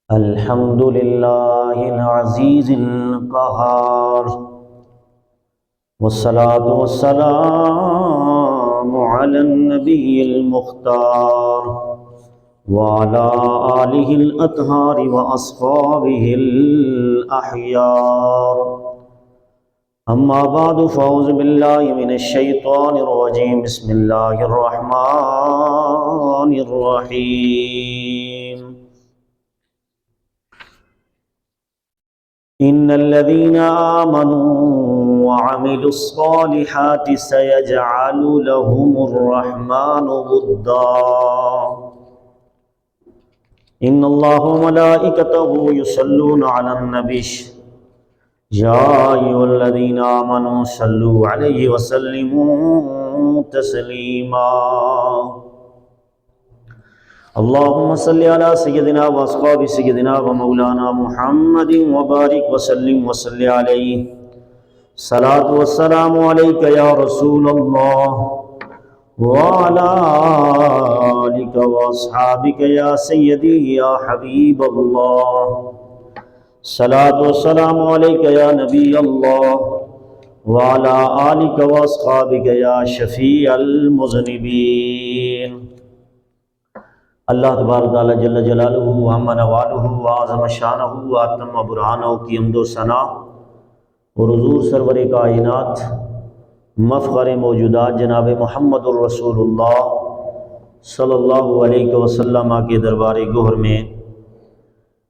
الحمد لله العزيز القهار، والصلاة والسلام على النبي المختار وعلى آله الأطهار وأصحابه الأحيار. أما بعد فأعوذ بالله من الشيطان الرجيم. بسم الله الرحمن الرحيم. إن الذين آمنوا وعملوا الصالحات سيجعل لهم الرحمن ودا. إن الله وملائكته يصلون على النبي يا أيها الذين آمنوا صلوا عليه وسلموا تسليما. اللهم صل على سيدنا واصحاب سيدنا ومولانا محمد وبارك وسلم وصل عليه. صلاة والسلام عليك يا رسول الله وعلى آلك واصحابك يا سيدي يا حبيب الله. صلاة والسلام عليك يا نبي الله وعلى آلك واصحابك يا شفيع المذنبين. اللہ تبارک تعالیٰ جل جلالہ وعم نوالہ وعظم شانہ واتم برہانہ کی حمد و ثنا اور حضور سرور کائنات مفخر موجودات جناب محمد الرسول اللہ صلی اللہ علیہ وسلم کے دربار گہر میں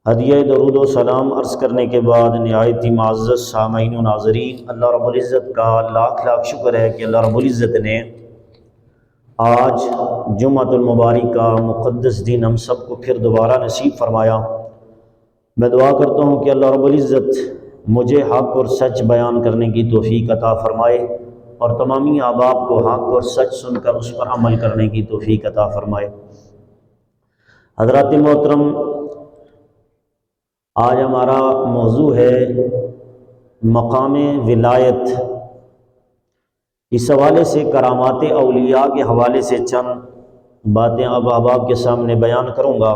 ہدیہ درود و سلام عرض کرنے کے بعد نہایت ہی معزز سامعین و ناظرین، اللہ رب العزت کا لاکھ لاکھ شکر ہے کہ اللہ رب العزت نے آج جمعۃ المبارک کا مقدس دن ہم سب کو پھر دوبارہ نصیب فرمایا. میں دعا کرتا ہوں کہ اللہ رب العزت مجھے حق اور سچ بیان کرنے کی توفیق عطا فرمائے اور تمامی احباب کو حق اور سچ سن کر اس پر عمل کرنے کی توفیق عطا فرمائے. حضرات محترم، آج ہمارا موضوع ہے مقام ولایت. اس حوالے سے کرامات اولیاء کے حوالے سے چند باتیں اب احباب کے سامنے بیان کروں گا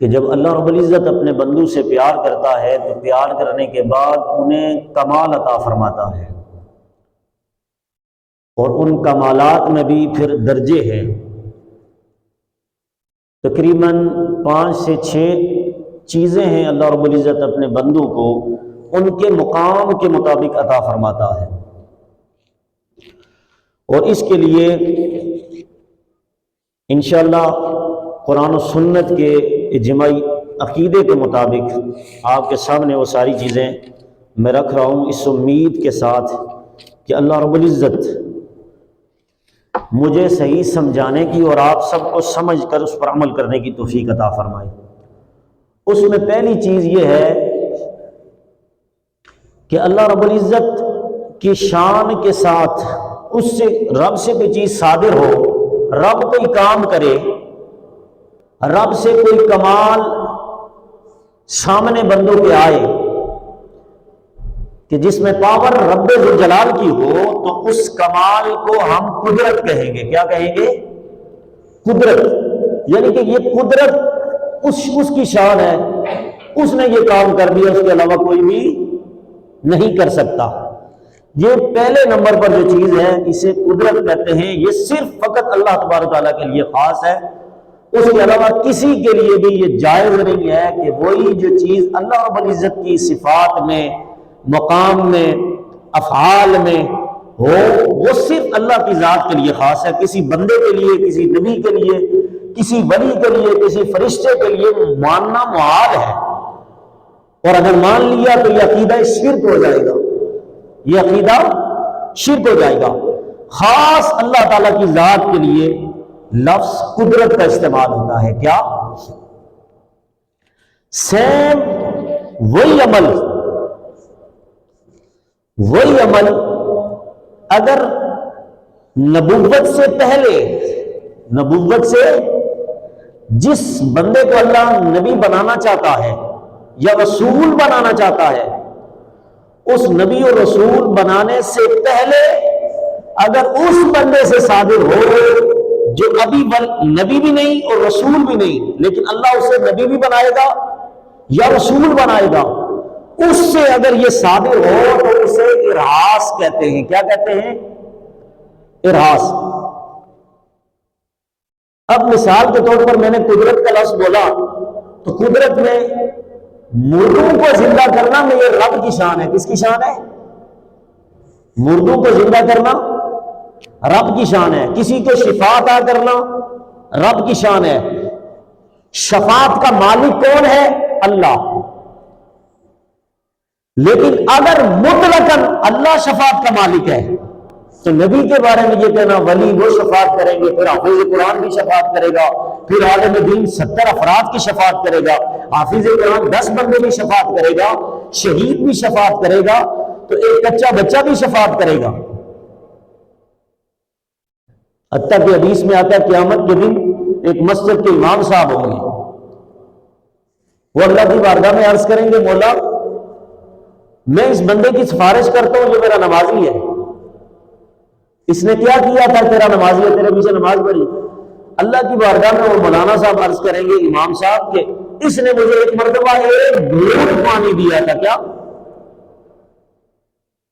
کہ جب اللہ رب العزت اپنے بندوں سے پیار کرتا ہے تو پیار کرنے کے بعد انہیں کمال عطا فرماتا ہے، اور ان کمالات میں بھی پھر درجے ہیں. تقریباً 5 سے 6 چیزیں ہیں اللہ رب العزت اپنے بندوں کو ان کے مقام کے مطابق عطا فرماتا ہے، اور اس کے لیے انشاءاللہ قرآن و سنت کے اجماعی عقیدے کے مطابق آپ کے سامنے وہ ساری چیزیں میں رکھ رہا ہوں، اس امید کے ساتھ کہ اللہ رب العزت مجھے صحیح سمجھانے کی اور آپ سب کو سمجھ کر اس پر عمل کرنے کی توفیق عطا فرمائے. اس میں پہلی چیز یہ ہے کہ اللہ رب العزت کی شان کے ساتھ اس سے رب سے کوئی چیز صادر ہو، رب کوئی کام کرے، رب سے کوئی کمال سامنے بندوں کے آئے کہ جس میں پاور رب ذوالجلال کی ہو، تو اس کمال کو ہم قدرت کہیں گے. کیا کہیں گے؟ قدرت. یعنی کہ یہ قدرت اس کی شان ہے، اس نے یہ کام کر دیا، اس کے علاوہ کوئی بھی نہیں کر سکتا. یہ پہلے نمبر پر جو چیز ہے اسے قدرت کہتے ہیں. یہ صرف فقط اللہ تبارک تعالیٰ کے لیے خاص ہے، اس کے علاوہ کسی کے لیے بھی یہ جائز نہیں ہے کہ وہی جو چیز اللہ رب العزت کی صفات میں، مقام میں، افعال میں ہو، وہ صرف اللہ کی ذات کے لیے خاص ہے. کسی بندے کے لیے، کسی نبی کے لیے، کسی ولی کے لیے، کسی فرشتے کے لیے ماننا محال ہے، اور اگر مان لیا تو یہ عقیدہ شرک ہو جائے گا. یہ عقیدہ شرک ہو جائے گا. خاص اللہ تعالیٰ کی ذات کے لیے لفظ قدرت کا استعمال ہوتا ہے. کیا؟ سیم وہی عمل اگر نبوت سے پہلے، نبوت سے جس بندے کو اللہ نبی بنانا چاہتا ہے یا رسول بنانا چاہتا ہے، اس نبی اور رسول بنانے سے پہلے اگر اس بندے سے صادر ہو جو ابھی نبی بھی نہیں اور رسول بھی نہیں، لیکن اللہ اسے نبی بھی بنائے گا یا رسول بنائے گا، اس سے اگر یہ صادر ہو تو اسے ارہاس کہتے ہیں۔ کیا کہتے ہیں؟ ارہاس۔ اب مثال کے طور پر میں نے قدرت کا لفظ بولا تو قدرت میں مردوں کو زندہ کرنا میں یہ رب کی شان ہے۔ کس کی شان ہے؟ مردوں کو زندہ کرنا رب کی شان ہے۔ کسی کو شفا عطا کرنا رب کی شان ہے۔ شفاعت کا مالک کون ہے؟ اللہ۔ لیکن اگر مطلقاً اللہ شفاعت کا مالک ہے تو نبی کے بارے میں یہ کہنا ولی وہ شفاعت کریں گے، پھر حافظ قرآن بھی شفاعت کرے گا، پھر عالم دین 70 افراد کی شفاعت کرے گا، حافظ قرآن 10 بندے بھی شفاعت کرے گا، شہید بھی شفاعت کرے گا، تو ایک کچا بچہ بھی شفاعت کرے گا۔ حتیٰ کہ حدیث میں آتا ہے قیامت کے دن ایک مسجد کے امام صاحب ہوں گے، وہ اللہ کی بارگاہ میں عرض کریں گے مولا میں اس بندے کی سفارش کرتا ہوں جو میرا نمازی ہے، اس نے کیا کیا تھا؟ تیرا نمازی ہے، تیرے پیچھے نماز پڑھی۔ اللہ کی بارگاہ میں وہ مولانا صاحب عرض کریں گے امام صاحب کہ اس نے مجھے ایک مرتبہ ایک گھونٹ پانی دیا تھا، کیا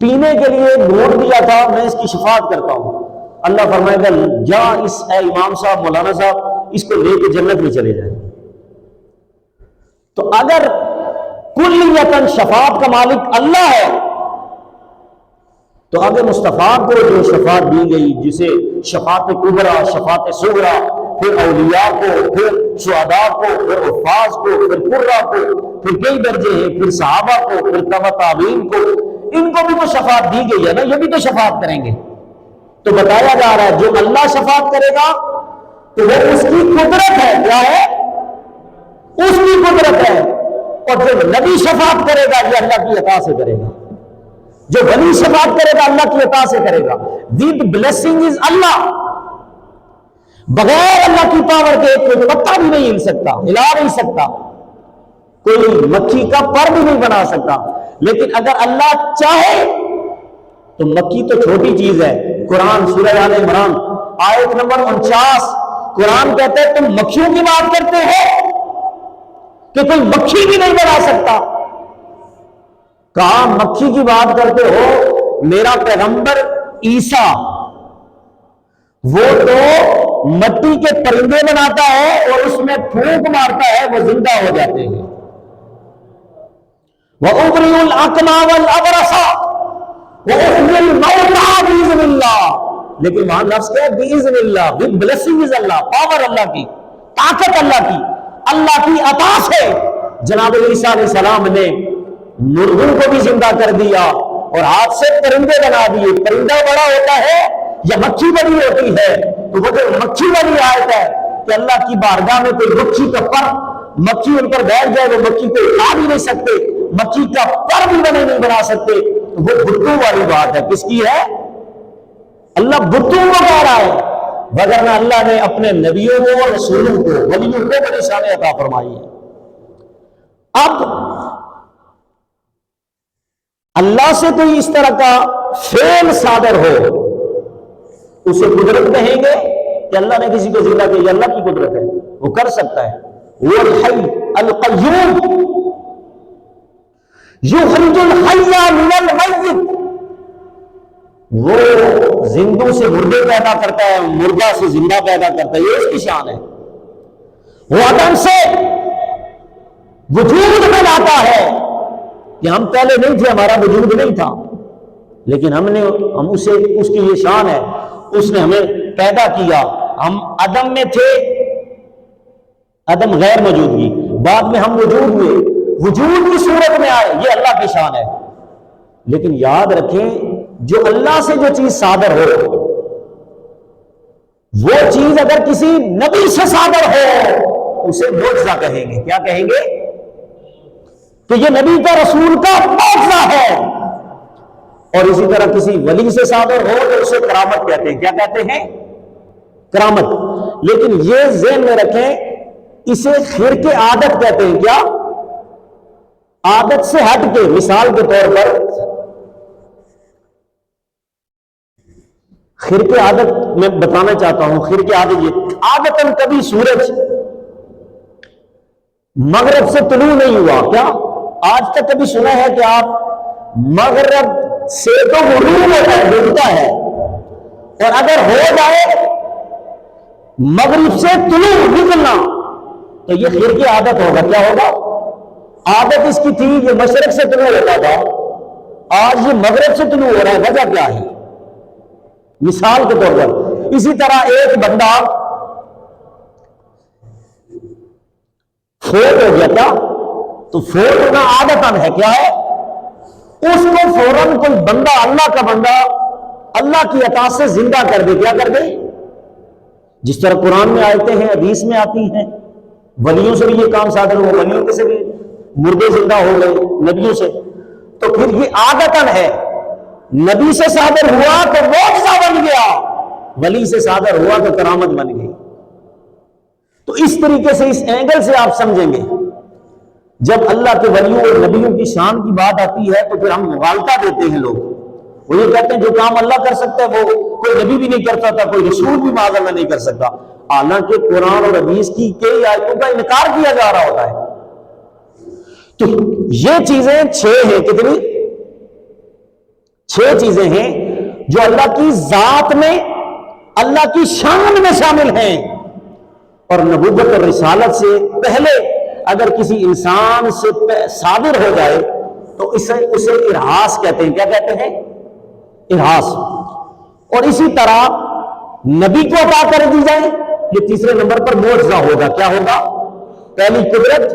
پینے کے لیے ایک گھونٹ دیا تھا، میں اس کی شفاعت کرتا ہوں۔ اللہ فرمائے گا جا اس اے امام صاحب مولانا صاحب اس کو لے کے جنت میں چلے جائیں۔ تو اگر کلیتاً شفاعت کا مالک اللہ ہے تو اگر مصطفیٰ کو جو شفاعت دی گئی، جسے شفاعت کبریٰ، شفاعت صغریٰ، پھر اولیاء کو، پھر شہداء کو، پھر حفاظ کو، پھر قراء کو، پھر کئی درجے ہیں، پھر صحابہ کو، پھر تبع تابعین کو، ان کو بھی تو شفاعت دی گئی ہے نا، یہ بھی تو شفاعت کریں گے۔ تو بتایا جا رہا ہے جو اللہ شفاعت کرے گا تو وہ اس کی قدرت ہے۔ کیا ہے؟ اس کی قدرت ہے۔ اور جو نبی شفاعت کرے گا یہ اللہ کی عطا سے کرے گا، جو ولی شفاعت کرے گا اللہ کی عطا سے کرے گا۔ ود بلیسنگ از اللہ، بغیر اللہ کی پاور کے کوئی پتا بھی نہیں ہل سکتا، ہلا نہیں سکتا، کوئی مکھی کا پر بھی نہیں بنا سکتا۔ لیکن اگر اللہ چاہے تو مکھی تو چھوٹی چیز ہے۔ قرآن سورہ آل عمران آیت نمبر 49 قرآن کہتے ہیں تم مکھیوں کی بات کرتے ہو کہ کوئی مکھی بھی نہیں بنا سکتا۔ کہا مکھی کی بات کرتے ہو، میرا پیغمبر عیسیٰ وہ تو مٹی کے پرندے بناتا ہے اور اس میں پھونک مارتا ہے، وہ زندہ ہو جاتے ہیں۔ وَأُبْرِئُ الْأَكْمَحَ وَالْأَبْرَصَ وَأُحْيِي الْمَوْتَىٰ بِإِذْنِ اللَّهِ، لیکن وہاں لفظ کیا ہے؟ بِإِذْنِ اللَّهِ، with blessing is Allah, power Allah کی، طاقت اللہ کی عطا سے جناب عیسیٰ علیہ السلام نے مردوں کو بھی زندہ کر دیا اور ہاتھ سے پرندے بنا دیے۔ پرندہ بڑا ہوتا ہے یا مکھی بڑی ہوتی ہے؟ تو وہ جو مکھی والی آیت ہے کہ اللہ کی بارگاہ میں کوئی مکھی کا پر، مکھی ان پر بیٹھ جائے وہ مکھی کو اٹھا بھی نہیں سکتے، مکھی کا پر بھی نہیں بنا سکتے، تو وہ بتوں والی بات ہے۔ کس کی ہے؟ اللہ بتوں کو کہہ رہا ہے، وگرنہ اللہ نے اپنے نبیوں کو اور رسولوں کو ولیوں کو بڑی شان عطا فرمائی ہے۔ اب اللہ سے کوئی اس طرح کا فعل صادر ہو اسے قدرت کہیں گے کہ اللہ نے کسی کو زندہ کیا؟ اللہ کی قدرت ہے، وہ کر سکتا ہے۔ وہ الحی القیوم یخرج الحی من المیت، وہ زندوں سے مردے پیدا کرتا ہے، مردہ سے زندہ پیدا کرتا ہے، یہ اس کی شان ہے۔ وہ عدم سے وجود میں لاتا ہے کہ ہم پہلے نہیں تھے، ہمارا وجود نہیں تھا، لیکن ہم اسے، اس کی یہ شان ہے، اس نے ہمیں پیدا کیا، ہم عدم میں تھے، عدم غیر موجودگی، بعد میں ہم وجود میں، وجود کی صورت میں آئے، یہ اللہ کی شان ہے۔ لیکن یاد رکھیں جو اللہ سے جو چیز صادر ہو وہ چیز اگر کسی نبی سے صادر ہو اسے معجزہ کہیں گے۔ کیا کہیں گے؟ کہ یہ نبی کا رسول کا معجزہ ہے۔ اور اسی طرح کسی ولی سے صادر ہو تو اسے کرامت کہتے ہیں۔ کیا کہتے ہیں؟ کرامت۔ لیکن یہ ذہن میں رکھیں اسے خرق عادت کہتے ہیں۔ کیا؟ عادت سے ہٹ کے، مثال کے طور پر خرق عادت میں بتانا چاہتا ہوں، خرق عادت یہ عادتاً کبھی سورج مغرب سے طلوع نہیں ہوا، کیا آج تک کبھی سنا ہے کہ آپ مغرب سے تو غروب ہوتا ہے، ڈوبتا ہے، اور اگر ہو جائے مغرب سے طلوع نکلنا تو یہ خرق عادت ہوگا؟ کیا ہوگا؟ عادت اس کی تھی یہ مشرق سے طلوع ہوتا تھا، آج یہ مغرب سے طلوع ہو رہا ہے، وجہ کیا ہے؟ مثال کے طور پر اسی طرح ایک بندہ فوت ہو گیا تھا، تو فوت ہونا عادتاً ہے، کیا ہے؟ اس کو فوراً کوئی بندہ، اللہ کا بندہ اللہ کی عطا سے زندہ کر دے، کیا کر دے؟ جس طرح قرآن میں آیتیں ہیں، حدیث میں آتی ہیں، ولیوں سے بھی یہ کام صادر ہوا، ولیوں سے بھی مردے زندہ ہو گئے نبیوں سے، تو پھر یہ عادتاً ہے، نبی سے صادر ہوا تو معجزہ بن گیا، ولی سے صادر ہوا تو کرامت بن گئی۔ تو اس طریقے سے اس اینگل سے آپ سمجھیں گے، جب اللہ کے ولیوں اور نبیوں کی شان کی بات آتی ہے تو پھر ہم مغالطہ دیتے ہیں، لوگ وہ یہ کہتے ہیں جو کام اللہ کر سکتا ہے وہ کوئی نبی بھی نہیں کرتا تھا، کوئی رسول بھی معاذ اللہ نہیں کر سکتا، حالانکہ قرآن اور حدیث کی کئی آیتوں کا انکار کیا جا رہا ہوتا ہے۔ تو یہ چیزیں 6 ہیں، کتنی؟ 6 چیزیں ہیں جو اللہ کی ذات میں، اللہ کی شان میں شامل ہیں، اور نبوت اور رسالت سے پہلے اگر کسی انسان سے صادر ہو جائے تو اسے ارہاس کہتے ہیں۔ کیا کہتے ہیں؟ ارہاس۔ اور اسی طرح نبی کو عطا کر دی جائے، یہ تیسرے نمبر پر معجزہ ہوگا۔ کیا ہوگا؟ پہلی قدرت،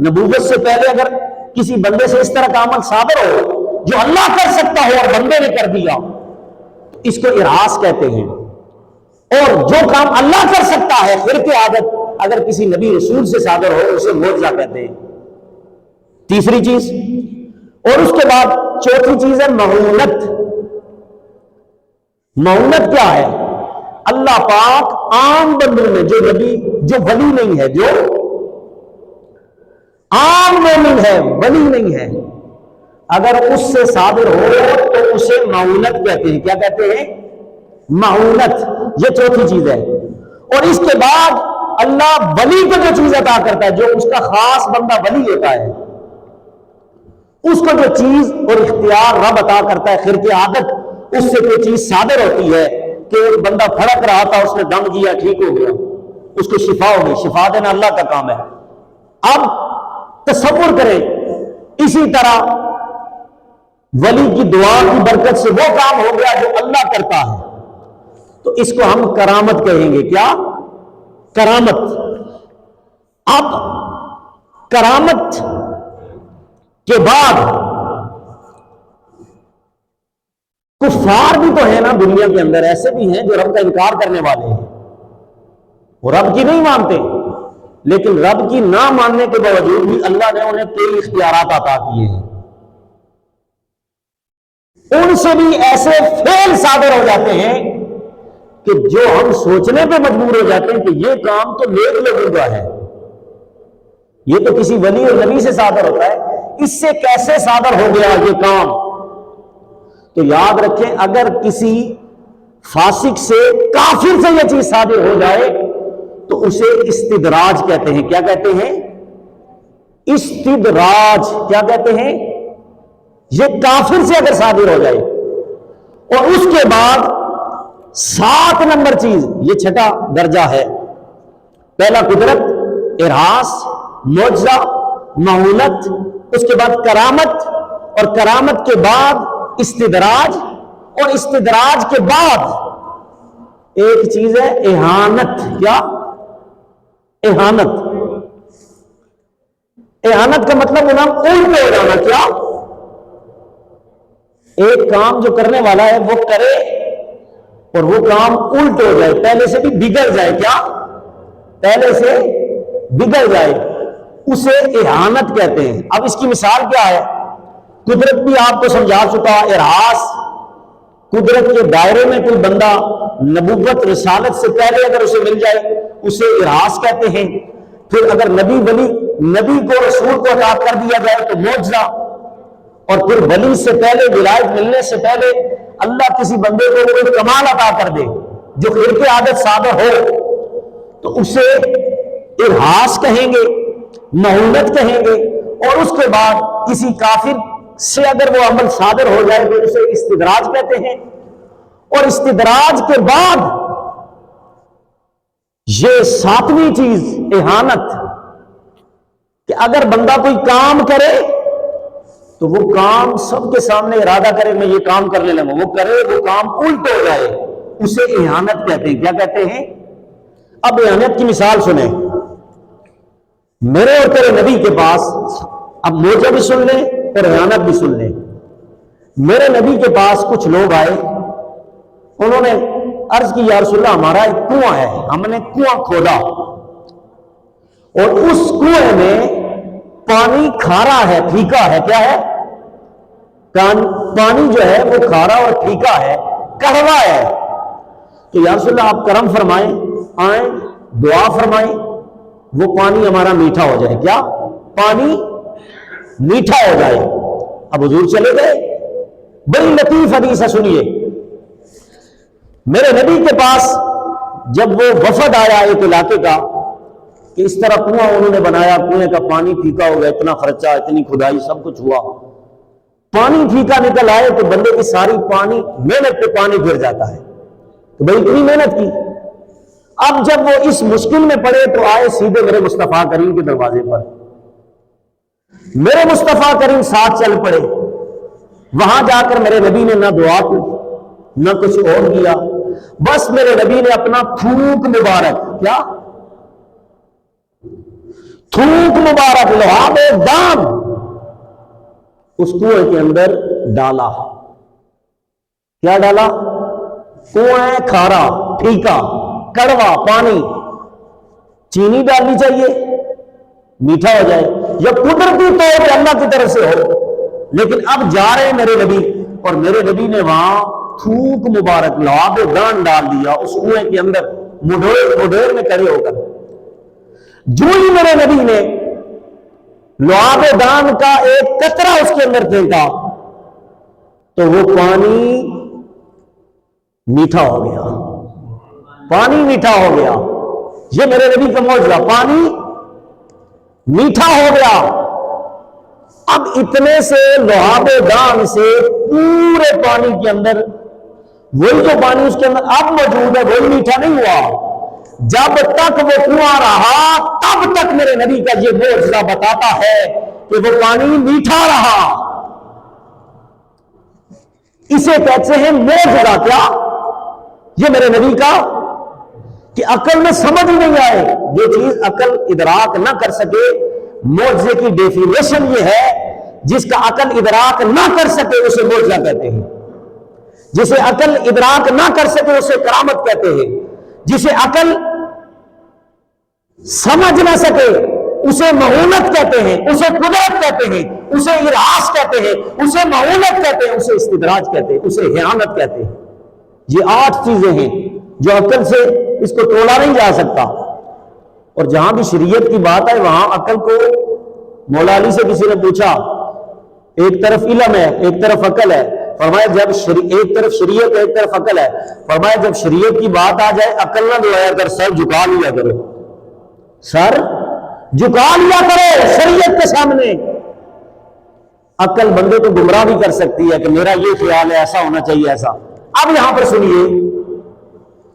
نبوت سے پہلے اگر کسی بندے سے اس طرح کا عمل صادر ہو جو اللہ کر سکتا ہو اور بندے نے کر دیا تو اس کو ارہاس کہتے ہیں۔ اور جو کام اللہ کر سکتا ہے، خرق عادت، اگر کسی نبی رسول سے صادر ہو اسے معجزہ کہتے ہیں، تیسری چیز۔ اور اس کے بعد چوتھی چیز ہے معونت۔ معونت کیا ہے؟ اللہ پاک عام بندوں میں، جو نبی، جو ولی نہیں ہے، جو عام مومن ہے، ولی نہیں ہے، اگر اس سے صادر ہو تو اسے معونت کہتے ہیں۔ کیا کہتے ہیں؟ معونت۔ یہ چوتھی چیز ہے۔ اور اس کے بعد اللہ ولی کو جو چیز عطا کرتا ہے، جو اس کا خاص بندہ ولی ہوتا ہے، اس کو جو چیز اور اختیار رب عطا کرتا ہے، خرق عادت، اس سے کوئی چیز صادر ہوتی ہے کہ ایک بندہ پھڑک رہا تھا، اس نے دم دیا، ٹھیک ہو گیا، اس کو شفا ہو گئی۔ شفا دینا اللہ کا کام ہے۔ اب تصور کریں اسی طرح ولی کی دعا کی برکت سے وہ کام ہو گیا جو اللہ کرتا ہے، تو اس کو ہم کرامت کہیں گے۔ کیا؟ کرامت۔ اب کرامت کے بعد کفار بھی تو ہیں نا دنیا کے اندر، ایسے بھی ہیں جو رب کا انکار کرنے والے ہیں، وہ رب کی نہیں مانتے، لیکن رب کی نہ ماننے کے باوجود بھی اللہ نے انہیں کئی اختیارات عطا کیے ہیں، ان سے بھی ایسے فعل صادر ہو جاتے ہیں کہ جو ہم سوچنے پہ مجبور ہو جاتے ہیں کہ یہ کام تو نیک لوگوں کا ہے، یہ تو کسی ولی اور نبی سے صادر ہوتا ہے، اس سے کیسے صادر ہو گیا یہ کام؟ تو یاد رکھیں، اگر کسی فاسق سے، کافر سے یہ چیز صادر ہو جائے تو اسے استدراج کہتے ہیں۔ کیا کہتے ہیں؟ استدراج۔ کیا کہتے ہیں؟ یہ کافر سے اگر صادر ہو جائے۔ اور اس کے بعد 7 نمبر چیز، یہ 6واں درجہ ہے۔ پہلا قدرت، ارہاس، معجزہ، معونت، اس کے بعد کرامت، اور کرامت کے بعد استدراج، اور استدراج کے بعد ایک چیز ہے اہانت۔ کیا؟ اہانت۔ اہانت کا مطلب ہونا الٹ ہو جانا۔ کیا؟ ایک کام جو کرنے والا ہے وہ کرے اور وہ کام الٹ ہو جائے، پہلے سے بھی بگڑ جائے۔ کیا؟ پہلے سے بگڑ جائے، اسے اہانت کہتے ہیں۔ اب اس کی مثال کیا ہے؟ قدرت بھی آپ کو سمجھا چکا، ارہاس، قدرت کے دائرے میں کوئی بندہ نبوت رسالت سے پہلے اگر اسے مل جائے اسے ارہاس کہتے ہیں۔ پھر اگر نبی ولی، نبی کو رسول کو عطا کر دیا جائے تو معجزہ، اور پھر ولی سے پہلے، ولایت ملنے سے پہلے اللہ کسی بندے کو کوئی کمال عطا کر دے جو خرق عادت صادر ہو تو اسے ارہاس کہیں گے، مہونت کہیں گے، اور اس کے بعد کسی کافر سے اگر وہ عمل صادر ہو جائے تو اسے استدراج کہتے ہیں۔ اور استدراج کے بعد یہ ساتویں چیز اہانت، کہ اگر بندہ کوئی کام کرے تو وہ کام سب کے سامنے ارادہ کرے میں یہ کام کرنے لگا، وہ کرے وہ کام الٹ ہو جائے، اسے اہانت کہتے ہیں۔ کیا کہتے ہیں؟ اب اہانت کی مثال سنیں، میرے اور تیرے نبی کے پاس، اب موجہ بھی سن لیں اور اہانت بھی سن لیں۔ میرے نبی کے پاس کچھ لوگ آئے، انہوں نے عرض کی یا رسول اللہ ہمارا ایک کنواں ہے، ہم نے کنواں کھودا اور اس کنویں میں پانی کھارا ہے، پھیکا ہے۔ کیا ہے؟ پانی جو ہے وہ کھارا اور پھیکا ہے، کڑوا ہے۔ تو یا رسول اللہ آپ کرم فرمائیں، آئیں دعا فرمائیں وہ پانی ہمارا میٹھا ہو جائے۔ کیا؟ پانی میٹھا ہو جائے۔ اب حضور چلے گئے۔ بڑی لطیف حدیث ہے، سنیے۔ میرے نبی کے پاس جب وہ وفد آیا ایک علاقے کا کہ اس طرح کنواں انہوں نے بنایا، کنویں کا پانی پھیکا ہو گیا، اتنا خرچہ، اتنی کھدائی، سب کچھ ہوا، پانی پھیکا نکل آئے تو بندے کی ساری پانی محنت پہ پانی گر جاتا ہے۔ تو بھائی اتنی محنت کی، اب جب وہ اس مشکل میں پڑے تو آئے سیدھے میرے مصطفیٰ کریم کے دروازے پر، میرے مصطفیٰ کریم ساتھ چل پڑے۔ وہاں جا کر میرے نبی نے نہ دعا کی نہ کچھ اور کیا، بس میرے نبی نے اپنا تھوک مبارک، کیا تھوک مبارک، لعاب دام اس کنویں کے اندر ڈالا۔ کیا ڈالا؟ کنویں کھارا، پھیکا، کڑوا پانی، چینی ڈالنی چاہیے میٹھا ہو جائے، یا قدرتی طور پہ اللہ کی طرف سے ہو۔ لیکن اب جا رہے میرے نبی، اور میرے نبی نے وہاں تھوک مبارک لعاب دان ڈال دیا اس کنویں کے اندر، مڈیر میں کھڑے ہو کر۔ جو ہی میرے نبی نے لعاب دان کا ایک قطرہ اس کے اندر پھینکا تو وہ پانی میٹھا ہو گیا، پانی میٹھا ہو گیا۔ یہ میرے نبی کا معجزہ، پانی میٹھا ہو گیا۔ اب اتنے سے لعاب دان سے پورے پانی کے اندر وہی جو پانی اس کے اندر اب موجود ہے وہی میٹھا نہیں ہوا۔ جب تک وہ کنواں رہا تب تک میرے نبی کا یہ معجزہ بتاتا ہے کہ وہ پانی میٹھا رہا۔ اسے کہتے ہیں معجزہ۔ کیا؟ یہ میرے نبی کا کہ عقل میں سمجھ نہیں آئے، یہ چیز عقل ادراک نہ کر سکے۔ معجزے کی ڈیفینیشن یہ ہے جس کا عقل ادراک نہ کر سکے اسے معجزہ کہتے ہیں، جسے عقل ادراک نہ کر سکے اسے کرامت کہتے ہیں، جسے عقل سمجھ نہ سکے اسے مہونت کہتے ہیں، اسے قدرت کہتے ہیں، اسے ارہاس کہتے ہیں، اسے مہونت کہتے ہیں، اسے استدراج کہتے ہیں، اسے اہانت کہتے ہیں۔ یہ 8 چیزیں ہیں جو عقل سے اس کو توڑا نہیں جا سکتا۔ اور جہاں بھی شریعت کی بات ہے وہاں عقل کو، مولا علی سے کسی نے پوچھا، ایک طرف علم ہے ایک طرف عقل ہے، فرمایا جب ایک طرف شریعت ایک طرف عقل ہے، فرمایا جب شریعت کی بات آ جائے عقل نہ دعایا کر، سر جھکا لیا کرو، سر جھکا لیا کرو شریعت کے سامنے۔ عقل بندے کو گمراہ بھی کر سکتی ہے کہ میرا یہ خیال ہے ایسا ہونا چاہیے ایسا۔ اب یہاں پر سنیے،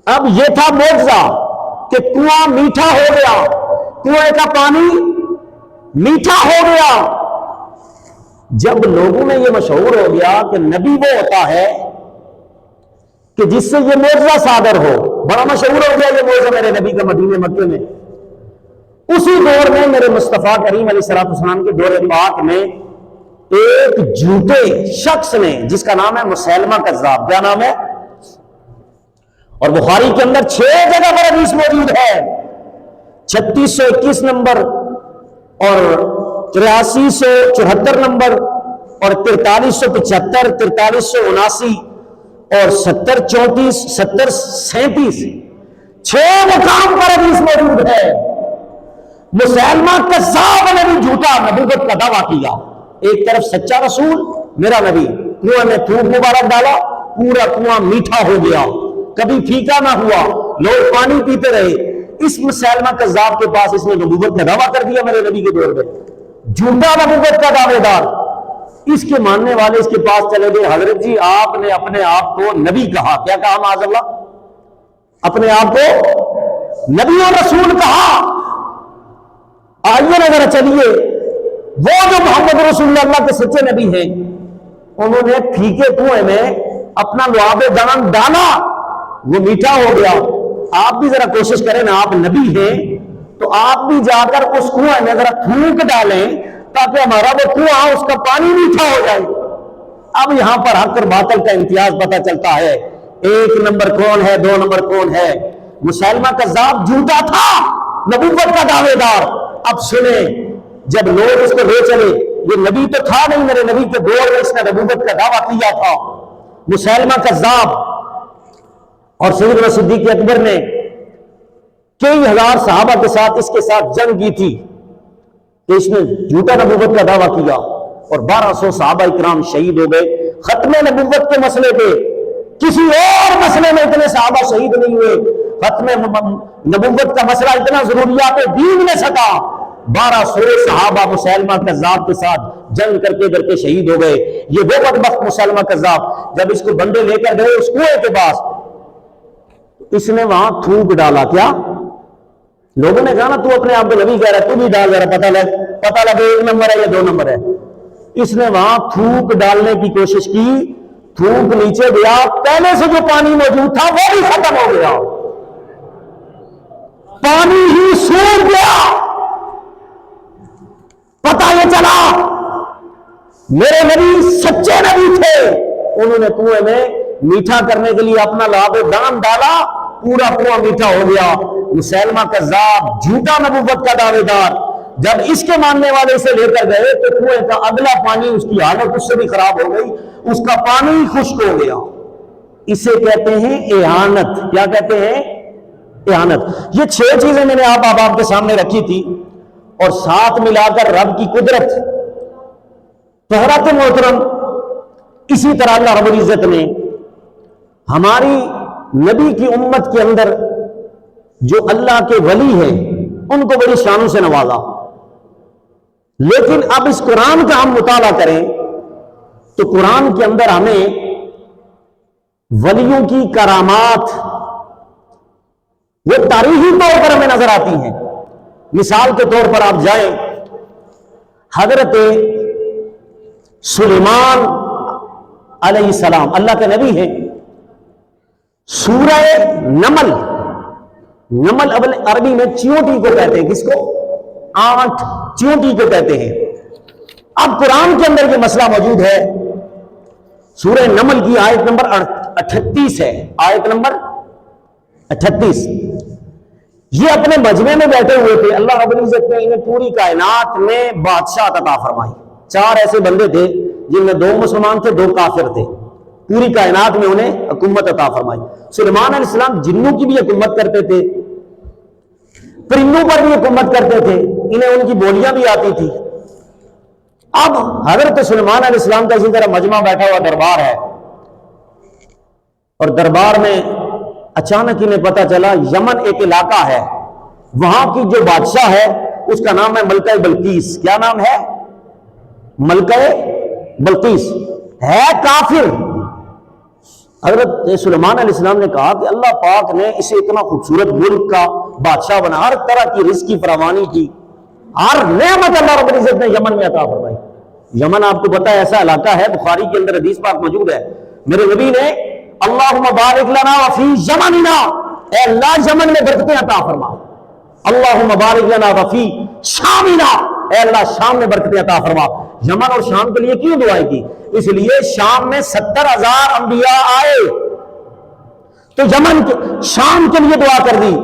اب یہ تھا معجزہ کہ کنواں میٹھا ہو گیا، کنویں کا پانی میٹھا ہو گیا۔ جب لوگوں میں یہ مشہور ہو گیا کہ نبی وہ ہوتا ہے کہ جس سے یہ معجزہ صادر ہو، بڑا مشہور ہو گیا یہ معجزہ میرے نبی کا مدینے مکے میں، اسی دور میں میرے مصطفیٰ کریم علیہ السلام کے دور پاک میں ایک جھوٹے شخص نے جس کا نام ہے مسیلمہ کذاب، کیا نام ہے؟ اور بخاری کے اندر 6 جگہ پر حدیث موجود ہے، 3621 نمبر اور 8374 نمبر اور 4375 4379 اور 7034 7037 6 مقام پر حدیث موجود ہے۔ مسیلمہ کذاب نے بھی جھوٹا نبوت کا دعویٰ کیا، ایک طرف سچا رسول میرا نبی، کنویں میں تھوک مبارک ڈالا، پورا کنواں میٹھا ہو گیا، کبھی پھیکا نہ ہوا، لوگ پانی پیتے رہے۔ اس مسیلمہ کذاب کے پاس اس نے نبوت کا دعویٰ کر دیا میرے نبی کے دور میں، جھوٹا نبوت کا دعوے دار۔ اس کے ماننے والے اس کے پاس چلے گئے، حضرت جی آپ نے اپنے آپ کو نبی کہا، کیا کہا معاذ اللہ؟ اپنے آپ کو نبی اور رسول کہا۔ آئیے نظر چلیے، وہ جو محمد رسول اللہ کے سچے نبی ہیں، انہوں نے پھیکے کنویں میں اپنا لعاب دان ڈالا، وہ میٹھا ہو گیا۔ آپ بھی ذرا کوشش کریں نا، آپ نبی ہیں تو آپ بھی جا کر اس کنویں میں ذرا پھونک ڈالیں تاکہ ہمارا وہ کنواں اس کا پانی میٹھا ہو جائے۔ اب یہاں پر حق اور باطل کا امتیاز پتہ چلتا ہے، ایک نمبر کون ہے، دو نمبر کون ہے۔ مسیلمہ کذاب جھوٹا تھا، نبوت کا دعوے دار۔ اب سنیں، جب لوگ اس کو لے چلے، یہ نبی تو تھا نہیں، میرے نبی کے دور میں اس نے نبوت کا دعویٰ کیا تھا۔ مسیلمہ کذاب اور سیدنا صدیق اکبر نے کئی ہزار صحابہ کے ساتھ اس کے ساتھ جنگ کی تھی کہ اس نے جھوٹا نبوت کا دعویٰ کیا، اور 1200 صحابہ اکرام شہید ہو گئے ختم نبوت کے مسئلے پہ۔ کسی اور مسئلے میں اتنے صحابہ شہید نہیں ہوئے، ختم نبوت کا مسئلہ اتنا ضروریات دین میں سکا، 1200 صحابہ مسیلمہ کذاب کے ساتھ جنگ کر کے شہید ہو گئے۔ یہ وہ بدبخت مسیلمہ کذاب جب اس کو بندے لے کر گئے اس کنویں کے پاس، اس نے وہاں تھوک ڈالا۔ کیا لوگوں نے کہا نا تو اپنے آپ کو نبی کہہ رہا ہے، تو بھی ڈال، ذرا پتہ لگے ایک نمبر ہے یا دو نمبر ہے۔ اس نے وہاں تھوک ڈالنے کی کوشش کی، تھوک نیچے گیا، پہلے سے جو پانی موجود تھا وہ بھی ختم ہو گیا، پانی ہی سوکھ گیا۔ پتہ یہ چلا میرے نبی سچے نبی تھے، انہوں نے کنویں میں میٹھا کرنے کے لیے اپنا لعاب دان ڈالا، پورا کنواں میٹھا ہو گیا۔ مسیلمہ کذاب جھوٹا نبوت کا دعوے دار، جب اس کے ماننے والے اسے لے کر گئے تو کنویں کا اگلا پانی، اس کی حالت اس سے بھی خراب ہو گئی، اس کا پانی خشک ہو گیا۔ اسے کہتے ہیں اہانت۔ کیا کہتے ہیں؟ اہانت۔ یہ 6 چیزیں میں نے آپ کے سامنے رکھی تھی، اور ساتھ ملا کر رب کی قدرت، طہارت محترم، اسی طرح اللہ رب العزت نے ہماری نبی کی امت کے اندر جو اللہ کے ولی ہیں ان کو بڑی شانوں سے نوازا۔ لیکن اب اس قرآن کا ہم مطالعہ کریں تو قرآن کے اندر ہمیں ولیوں کی کرامات وہ تاریخی طور پر ہمیں نظر آتی ہیں۔ مثال کے طور پر آپ جائیں، حضرت سلیمان علیہ السلام اللہ کے نبی ہیں، سورہ نمل، نمل عربی میں چیونٹی کو کہتے ہیں، کس کو؟ آنٹ، چیونٹی کو کہتے ہیں۔ اب قرآن کے اندر یہ مسئلہ موجود ہے، سورہ نمل کی آیت نمبر 38 ہے، آیت نمبر 38۔ یہ اپنے مجمع میں بیٹھے ہوئے تھے، اللہ رب العزت نے انہیں پوری کائنات میں بادشاہ عطا فرمائی۔ 4 ایسے بندے تھے جن میں 2 مسلمان تھے، 2 کافر تھے، پوری کائنات میں انہیں حکومت عطا فرمائی۔ سلیمان علیہ السلام جنوں کی بھی حکومت کرتے تھے، پرندوں پر بھی حکومت کرتے تھے، انہیں ان کی بولیاں بھی آتی تھی۔ اب حضرت سلیمان علیہ السلام کا اسی طرح مجمع بیٹھا ہوا دربار ہے، اور دربار میں اچانک انہیں پتہ چلا یمن ایک علاقہ ہے، وہاں کی جو بادشاہ ہے اس کا نام ہے ملکہ بلقیس۔ کیا نام ہے؟ ملکہ بلقیس، ہے کافر۔ حضرت سلیمان علیہ السلام نے کہا کہ اللہ پاک نے اسے اتنا خوبصورت ملک کا بادشاہ بنا، ہر طرح کی رزق کی فراوانی کی، ہر نعمت اللہ رب العزت نے یمن میں عطا فرمائی۔ یمن آپ کو پتا ہے ایسا علاقہ ہے، بخاری کے اندر حدیث پاک موجود ہے، میرے نبی نے اللہم بارک لنا وفی یمننا، اے اللہ یمن میں برکتیں عطا فرما۔ اللہم بارک لنا وفی شامنا، اے اللہ شام میں برکتیں عطا فرما۔ یمن اور شام کے لیے کیوں دعائیں کی؟ اس لیے شام میں 70,000 انبیاء آئے تو شام کے لیے دعا کر دی،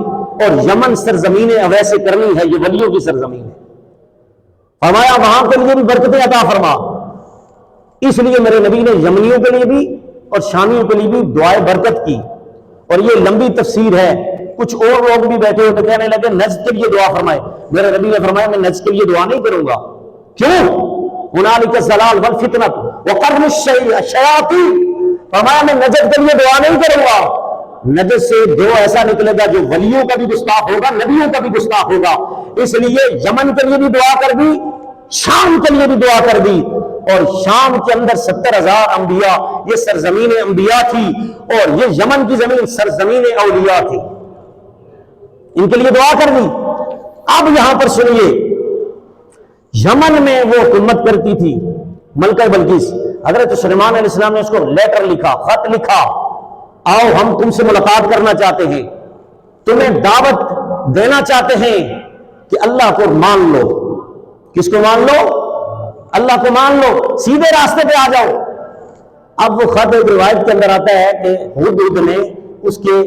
اور یمن سرزمین اویس کرنی ہے، یہ ولیوں کی سرزمین ہے، فرمایا وہاں کے لیے بھی برکتیں عطا فرما۔ اس لیے میرے نبی نے یمنیوں کے لیے بھی اور شامیوں کے لیے بھی دعائے برکت کی، اور یہ لمبی تفسیر ہے۔ کچھ اور لوگ بھی بیٹھے ہوتے کہنے لگے نجد کے لیے دعا فرمائے، میرے نبی نے فرمایا میں نجد کے لیے دعا نہیں کروں گا۔ کیوں؟ ہنالک الضلال والفتنۃ وقرن الشیاطین، فرمایا میں نجد کے لیے دعا نہیں کروں گا، نجد سے جو ایسا نکلے گا جو ولیوں کا بھی گستاخ ہوگا، نبیوں کا بھی گستاخ ہوگا، اس لیے یمن کے لیے بھی دعا کر دی، شام کے لیے بھی دعا کر دی، اور شام کے اندر 70,000 انبیاء، یہ سرزمین انبیاء تھی، اور یہ یمن کی زمین سرزمین اولیاء تھی، ان کے لیے دعا کر دی۔ اب یہاں پر سنیے، یمن میں وہ حکومت کرتی تھی ملکہ بلقیس، حضرت سلیمان علیہ السلام نے اس کو لیٹر لکھا، خط لکھا، آؤ ہم تم سے ملاقات کرنا چاہتے ہیں، تمہیں دعوت دینا چاہتے ہیں کہ اللہ کو مان لو۔ کس کو مان لو؟ اللہ کو مان لو، سیدھے راستے پہ آ جاؤ۔ اب وہ خط ایک روایت کے اندر آتا ہے کہ ہدہد نے اس کے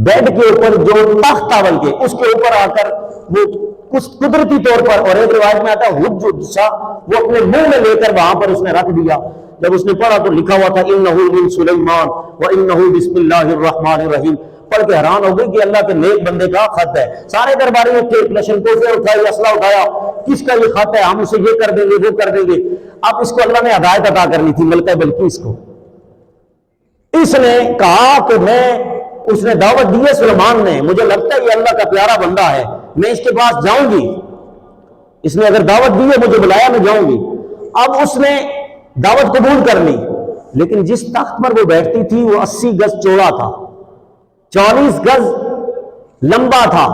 بیڈ کے اوپر جو تخت تھا بلکہ اس کے اوپر آ کر وہ کچھ قدرتی طور پر، اور ایک روایت میں آتا ہے ہدہد سا وہ اپنے منہ میں لے کر وہاں پر اس نے رکھ دیا۔ جب اس نے پڑھا تو لکھا ہوا تھا انہو من سلیمان وانہو بسم اللہ الرحمن الرحیم۔ پڑھ کے حیران ہو گئی کہ اللہ کے نیک بندے کا خط ہے۔ سارے درباری اٹھے، کلشنکوفیں اٹھائی، اسلحہ اٹھایا، کس کا یہ خط ہے؟ ہم اسے یہ کر دیں گے، وہ کر دیں گے۔ اب اس کو اللہ نے ہدایت عطا کرنی تھی ملکہ بلقیس کو۔ اس نے کہا کہ اس نے دعوت دی ہے سلیمان نے، مجھے لگتا ہے یہ اللہ کا پیارا بندہ ہے، میں اس کے پاس جاؤں گی، اس نے اگر دعوت دی ہے مجھے بلایا میں جاؤں گی۔ اب اس نے دعوت قبول کر لی، لیکن جس تخت پر وہ بیٹھتی تھی وہ 80 گز چوڑا تھا، 40 گز لمبا تھا،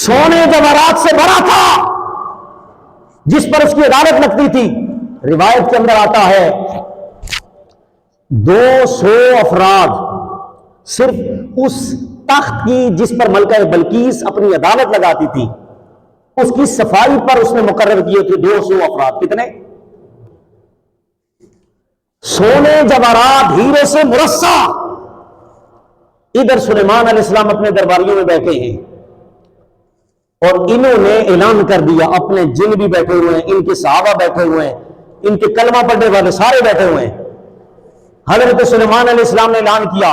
سونے جواہرات سے بھرا تھا، جس پر اس کی عدالت لگتی تھی۔ روایت کے اندر آتا ہے 200 افراد صرف اس تخت کی جس پر ملکہ بلقیس اپنی عدالت لگاتی تھی اس کی صفائی پر اس نے مقرر کیے تھے 200 افراد۔ کتنے؟ سونے جواہرات ہیرے سے مرصع۔ ادھر سلیمان علیہ السلام اپنے درباریوں میں بیٹھے ہیں اور انہوں نے اعلان کر دیا، اپنے جن بھی بیٹھے ہوئے ہیں، ان کے صحابہ بیٹھے ہوئے ہیں، ان کے کلمہ پڑھنے والے سارے بیٹھے ہوئے ہیں۔ حضرت سلیمان علیہ السلام نے اعلان کیا،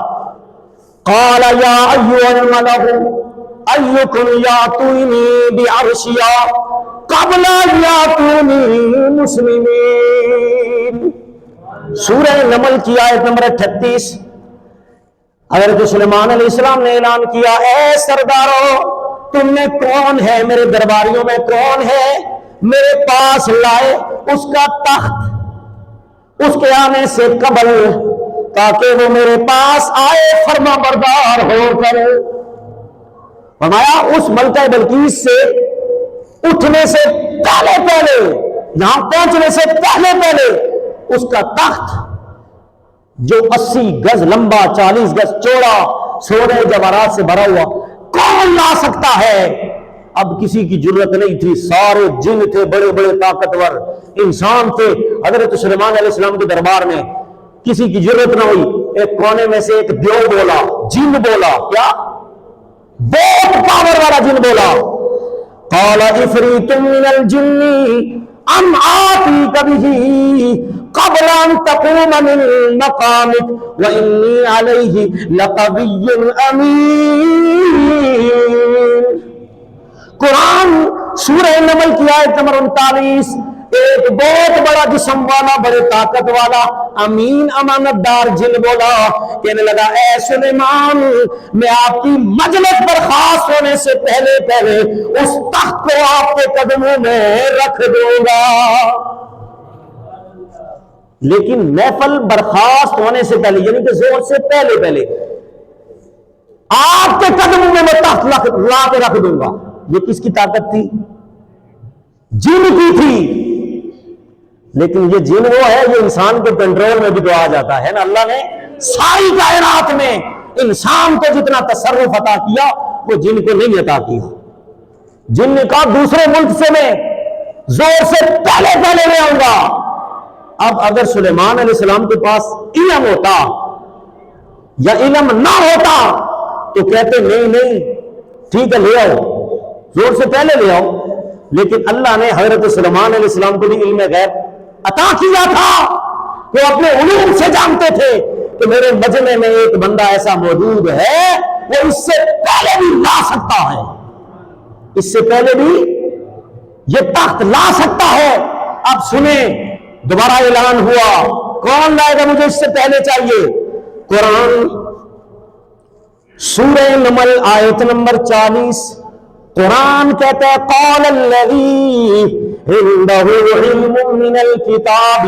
قال یا ایھا الملأ ایکم یاتونی بعرشیا قبل ان یاتونی مسلمین۔ سورہ نمل کی آیت نمبر 38۔ حضرت سلیمان علیہ السلام نے اعلان کیا، اے سردارو، تم میں کون ہے میرے درباریوں میں کون ہے میرے پاس لائے اس کا تخت اس کے آنے سے قبل، تاکہ وہ میرے پاس آئے فرما بردار ہو کر۔ فرمایا اس ملکہ بلقیس سے اٹھنے سے پہلے پہلے، یہاں پہنچنے سے پہلے پہلے اس کا تخت جو 80 گز لمبا 40 گز چوڑا سونے جواہرات سے بھرا ہوا کون لا سکتا ہے؟ اب کسی کی جرت نہیں تھی، سارے جن تھے، بڑے بڑے طاقتور انسان تھے حضرت سلیمان علیہ السلام کے دربار میں، کسی کی جرت نہ ہوئی۔ ایک کونے میں سے ایک دیو بولا، جن بولا، کیا بہت پاور والا جن بولا، قال عفریت من الجن ام آتیک بہ قبل ان تقوم من مقامک وانی علیہ لقوی امین۔ قرآن سورہ نمل کی آیت نمبر 39۔ ایک بہت بڑا جسم والا، بڑے طاقت والا، امین امانت دار جن بولا، کہنے لگا اے سلیمان، میں آپ کی مجلس برخاست ہونے سے پہلے پہلے اس تخت کو آپ کے قدموں میں رکھ دوں گا۔ لیکن محفل برخاست ہونے سے پہلے، یعنی کہ زور سے پہلے پہلے آپ کے قدموں میں میں تخت لا کے رکھ دوں گا۔ یہ کس کی طاقت تھی؟ جن کی تھی۔ لیکن یہ جن وہ ہے جو انسان کے کنٹرول میں بھی تو آ جاتا ہے نا۔ اللہ نے ساری کائنات میں انسان کو جتنا تصرف عطا کیا وہ جن کو نہیں عطا کیا۔ جن نے کہا دوسرے ملک سے میں زور سے پہلے پہلے میں آؤں گا۔ اب اگر سلیمان علیہ السلام کے پاس علم ہوتا یا علم نہ ہوتا تو کہتے نہیں نہیں ٹھیک ہے لے آؤ، زور سے پہلے لے آؤ۔ لیکن اللہ نے حضرت سلیمان علیہ السلام کو بھی علم غیب عطا کیا تھا، وہ اپنے علوم سے جانتے تھے کہ میرے مجمع میں ایک بندہ ایسا موجود ہے وہ اس سے پہلے بھی لا سکتا ہے، اس سے پہلے بھی یہ تخت لا سکتا ہے۔ اب سنیں دوبارہ اعلان ہوا، کون لائے گا؟ مجھے اس سے پہلے چاہیے قرآن، سورہ نمل آیت نمبر 40، قرآن کہتا ہے قال الذی عنده علم من الکتاب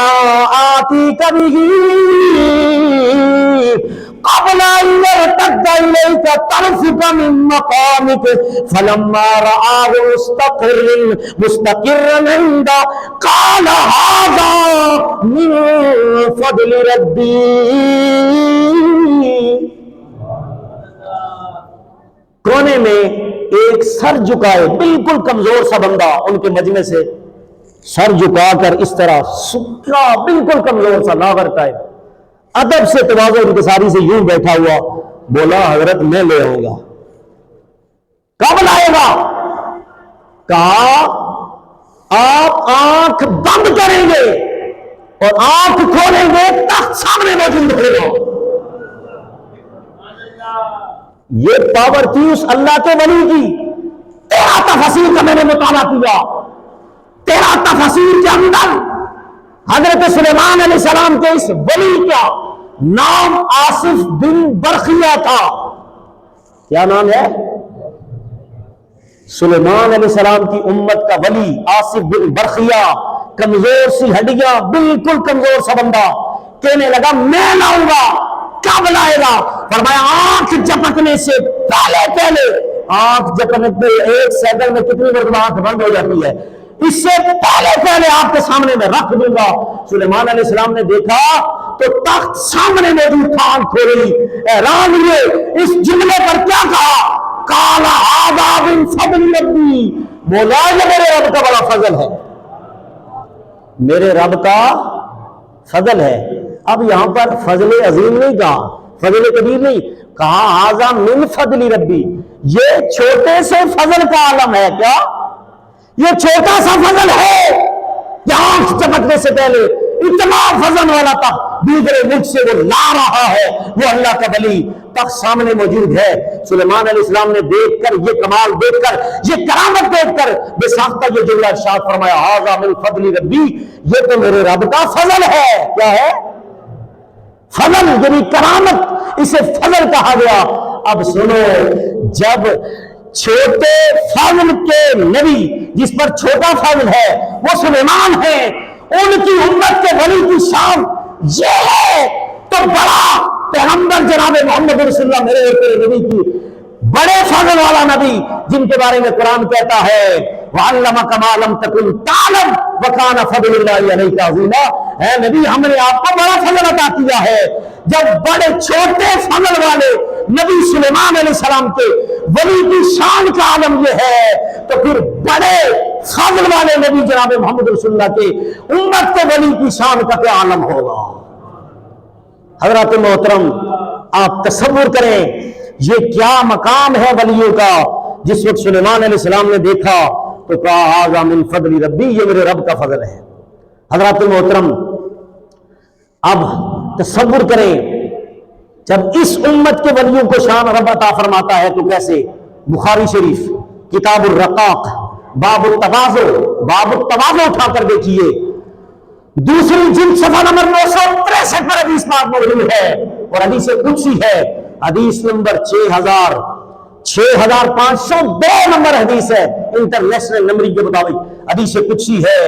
آتیک بہ قبل ان يرتد اليك طرفك من مقامك فلما رآه مستقرا عنده قال هذا من فضل ربی۔ کونے میں ایک سر جھکائے بالکل کمزور سا بندہ ان کے مجمع سے سر جھکا کر اس طرح سکا بالکل کمزور سا لاغر ٹائپ، ادب سے تواضع انکساری سے یوں بیٹھا ہوا، بولا حضرت میں لے آؤں گا۔ کب لائے گا؟ کہا آپ آنکھ بند کریں گے اور آنکھ کھولیں گے تخت سامنے موجود ہوگا۔ یہ پاور تھی اس اللہ کے ولی کی۔ 13 تفاسیر کا میں نے مطالعہ کیا، 13 تفاسیر کے اندر حضرت سلیمان علیہ السلام کے اس ولی کا نام آصف بن برخیہ تھا۔ کیا نام ہے؟ سلیمان علیہ السلام کی امت کا ولی آصف بن برخیہ، کمزور سی ہڈیاں، بالکل کمزور سا بندہ، کہنے لگا میں لاؤں گا۔ کب لائے گا؟ فرمایا آنکھ جھپکنے سے پہلے آنکھ جھپکنے پہ 1 سیکنڈ میں کتنی مرتبہ آنکھ بند ہو جاتی ہے، اس سے پہلے آپ کے سامنے میں رکھ دوں گا۔ سلیمان علیہ السلام نے دیکھا تو تخت سامنے موجود تھا، آنکھ کھولی، حیران ہوئے، اس جملے پر کیا کہا؟ قال ھذا من فضل ربی، مولا یہ میرے رب کا بڑا فضل ہے، میرے رب کا فضل ہے۔ اب یہاں پر فضل عظیم نہیں کہا، فضل کبیر نہیں کہا، ھذا من فضل ربی، یہ چھوٹے سے فضل کا عالم ہے۔ کیا یہ چھوٹا سا فضل ہے کہ آنکھ چمکنے سے پہلے اتنا فضل والا تھا، دوسرے ملک سے وہ لا رہا ہے، وہ اللہ کا ولی تخت سامنے موجود ہے۔ سلیمان علیہ السلام نے دیکھ کر، یہ کمال دیکھ کر، یہ کرامت دیکھ کر بے ساختہ یہ جملہ ارشاد فرمایا ھذا من فضل ربی، یہ تو میرے رب کا فضل ہے۔ کیا ہے؟ فضل، یعنی کرامت، اسے فضل کہا گیا۔ اب سنو، جب چھوٹے فضل کے نبی جس پر چھوٹا فضل ہے وہ سلیمان ہے، ان کی امت کے ولی کی شان یہ ہے، تو بڑا پیغمبر جناب محمد رسول اللہ میرے تیرے نبی کی بڑے فضل والا نبی، جن کے بارے میں قرآن کہتا ہے وَعَلَّمَكَ مَا لَمْ تَكُنْ تَعْلَمْ وَكَانَ فَضْلُ اللَّهِ عَلَيْكَ عَظِيمًا۔ اے نبی، ہم نے آپ کو بڑا فضل عطا کیا ہے۔ جب بڑے چھوٹے فضل والے نبی سلیمان علیہ السلام کے ولی کی شان کا عالم یہ ہے، تو پھر بڑے فضل والے نبی جناب محمد رسول اللہ کے امت کے ولی کی شان کا کیا عالم ہوگا۔ حضرات محترم، آپ تصور کریں یہ کیا مقام ہے ولیوں کا۔ جس وقت سلیمان علیہ السلام نے دیکھا تو کہا ھذا من فضل ربی، یہ میرے رب کا فضل ہے۔ حضرات محترم، اب تصور کریں جب اس امت کے ولیوں کو شان رب عطا فرماتا ہے تو کیسے؟ بخاری شریف کتاب الرقاق باب التواضع اٹھا کر دیکھیے، دوسری جلد صفحہ نمبر 963 پر حدیث پاک موجود ہے، اور حدیث قدسی ہے، حدیث نمبر 6502 نمبر حدیث ہے، انٹرنیشنل نمبرنگ کے مطابق حدیث قدسی ہے۔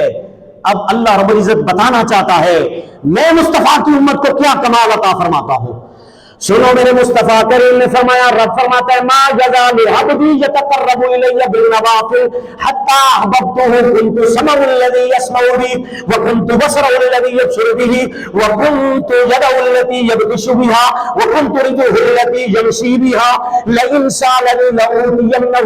اب اللہ رب العزت بتانا چاہتا ہے میں مصطفیٰ کی امت کو کیا کمال عطا فرماتا ہوں۔ سنو، میرے مصطفیٰ کریم نے فرمایا، رب فرماتا ہے ما یزال عبدی یتقرب الی بالنوافل حتی احببتہ، کنت سمعہ الذی یسمع بہ وکنت بصرہ الذی یبصر بہ وکنت یدہ التی یبطش بہا وکنت رجلہ التی یمشی بہا لئن سألنی لأوتینہ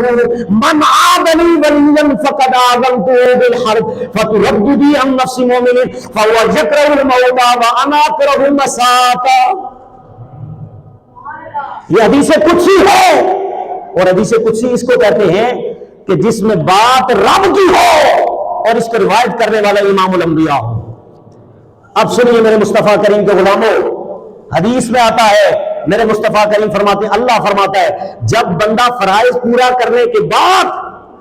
من عادلی ولیا فقد آذنتہ بالحرب فترددی عن نفس مؤمن فهو یکرہ الموت وانا اکرہ المساۃ۔ یہ حدیث قدسی ہے، اور حدیث قدسی اس کو کہتے ہیں کہ جس میں بات رب کی ہو اور اس کو روایت کرنے والا امام الانبیاء ہو۔ اب سنیے میرے مصطفیٰ کریم کے غلاموں، حدیث میں آتا ہے میرے مصطفیٰ کریم فرماتے ہیں، اللہ فرماتا ہے جب بندہ فرائض پورا کرنے کے بعد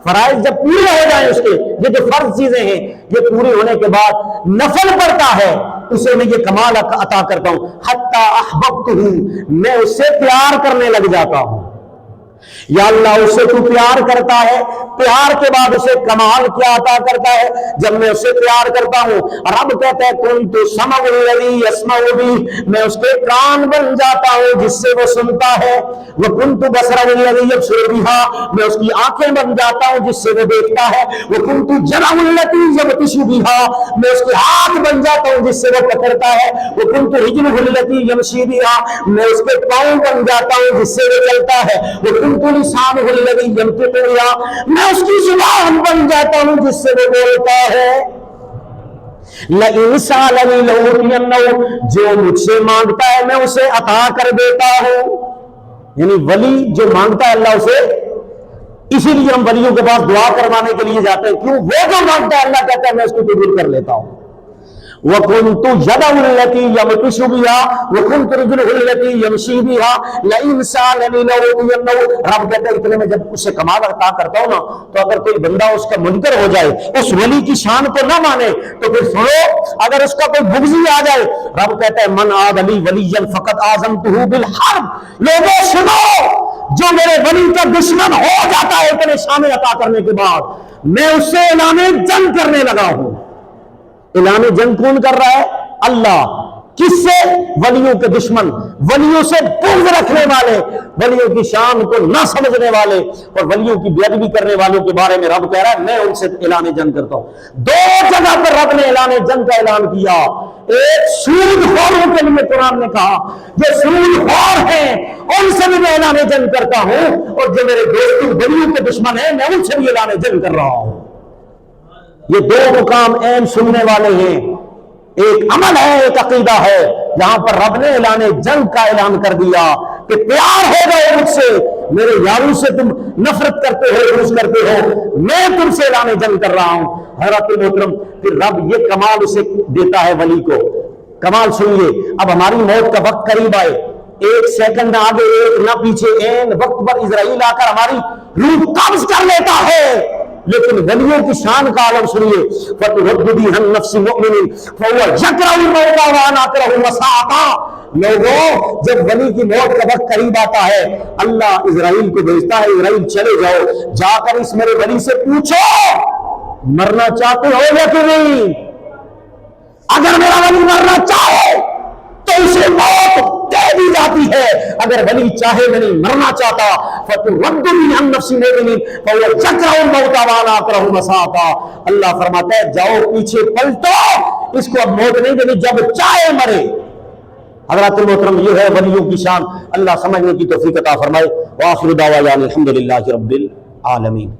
فرائض جب پورے ہو جائیں اس کے، یہ جو فرض چیزیں ہیں یہ پوری ہونے کے بعد نفل پڑتا ہے، اسے میں یہ کمال عطا کرتا ہوں، حتی احببتہ، میں اس سے پیار کرنے لگ جاتا ہوں۔ یا اللہ اسے تو پیار کرتا ہے، پیار کے بعد اسے کمال کیا عطا کرتا ہے؟ جب میں اسے پیار کرتا ہوں، رب کہتا ہے کنت سمع الذی یسمع بہ، میں اس کے کان بن جاتا ہوں جس سے وہ سنتا ہے، وکنت بصر الذی یبصر بہ، میں اس کی آنکھیں بن جاتا ہوں جس سے وہ دیکھتا ہے، وکنت جرح التی یبطش بہ، میں اس کے ہاتھ بن جاتا ہوں جس سے وہ پکڑتا ہے، وکنت رجلہ التی یمشی بہ، میں اس کے پاؤں بن جاتا ہوں جس سے وہ چلتا ہے، وکنت لسانہ الذی ینطق بہ، میں اس کی زبان بن جاتا ہوں جس سے وہ بولتا ہے۔ لئن سألنی لأعطینہ، جو مجھ سے مانگتا ہے میں اسے عطا کر دیتا ہوں۔ یعنی ولی جو مانگتا ہے اللہ اسے، اسی لیے ہم ولیوں کے پاس دعا کروانے کے لیے جاتے ہیں، کیوں؟ وہ جو مانگتا ہے اللہ کہتا ہے میں اس کو قبول کر لیتا ہوں۔ وَكُنْتُ يَدَهُ الَّتِي يَبْطِشُ بِهَا وَكُنْتُ رِجْلُهُ الَّتِي يَمْشِي بِهَا لَئِنْ سَأَلَنِي لَأُعْطِيَنَّهُ۔ رب کہتا ہے اتنے میں جب اسے کمال عطا کرتا ہوں نا، تو اگر کوئی بندہ اس کا منکر ہو جائے، اس ولی کی شان کو نہ مانے، تو پھر سنو، اگر اس کا کوئی بغضی آ جائے، رب کہتا ہے من عاد لی ولیا فقد آذنتہ بالحرب، لوگوں سنو، جو میرے ولی کا دشمن ہو جاتا ہے اتنے شان عطا کرنے کے بعد، میں اس سے اعلان جنگ کرنے لگا ہوں۔ اعلان جنگ کون کر رہا ہے؟ اللہ۔ کس سے؟ ولیوں کے دشمن، ولیوں سے بغض رکھنے والے، ولیوں کی شان کو نہ سمجھنے والے اور ولیوں کی بے ادبی کرنے والوں کے بارے میں رب کہہ رہا ہے میں ان سے اعلان جنگ کرتا ہوں۔ دو جگہ پر رب نے اعلان جنگ کا اعلان کیا۔ ایک سود خوروں کے لیے قرآن نے کہا جو سود خور ہیں ان سے بھی میں اعلان جنگ کرتا ہوں، اور جو میرے دوستوں ولیوں کے دشمن ہیں میں ان سے بھی اعلان جنگ کر رہا ہوں۔ یہ دو مقام اہم سننے والے ہیں، ایک عمل ہے ایک عقیدہ ہے۔ یہاں پر رب نے اعلان جنگ کا اعلان کر دیا کہ پیار ہو گئے مجھ سے، میرے یاروں سے تم نفرت کرتے ہو، بغض کرتے ہو، میں تم سے اعلان جنگ کر رہا ہوں۔ حضرت محترم، پھر رب یہ کمال اسے دیتا ہے ولی کو۔ کمال سنیے، اب ہماری موت کا وقت قریب آئے، ایک سیکنڈ آگے ایک نہ پیچھے، عین وقت پر اسرائیل آ کر ہماری روح قبض کر لیتا ہے، لیکن ولیوں کی شان کا عالم سنیے۔ فَتُرَدُّ بِهَا النَّفْسِ مُؤْمِنٍ فَهُوَ يَكْرَهُ الْمَوْتَ وَأَنَا أَكْرَهُ الْمَسَاءَةَ۔ لوگوں، جب ولی کی موت کا وقت قریب آتا ہے، اللہ اسرائیل کو بھیجتا ہے، اسرائیل چلے جاؤ، جا کر اس میرے ولی سے پوچھو مرنا چاہتے ہو یا کہ نہیں؟ اگر میرا ولی مرنا چاہے تو اسے موت دے دی جاتی ہے، اگر ولی چاہے میں نہیں مرنا چاہتا فَتُرَدُّ بِهَا النَّفْسِ مُؤْمِنٍ فَهُوَ يَكْرَهُ الْمَوْتَ وَأَنَا أَكْرَهُ الْمَسَاءَةَ۔ اللہ فرماتا ہے جاؤ پیچھے پلٹو، اس کو اب موت نہیں دینی، جب چاہے مرے۔ حضرات محترم، یہ ہے ولیوں کی شان، اللہ سمجھنے کی توفیق عطا فرمائے۔ وآخر دعوانا الحمدللہ رب العالمین۔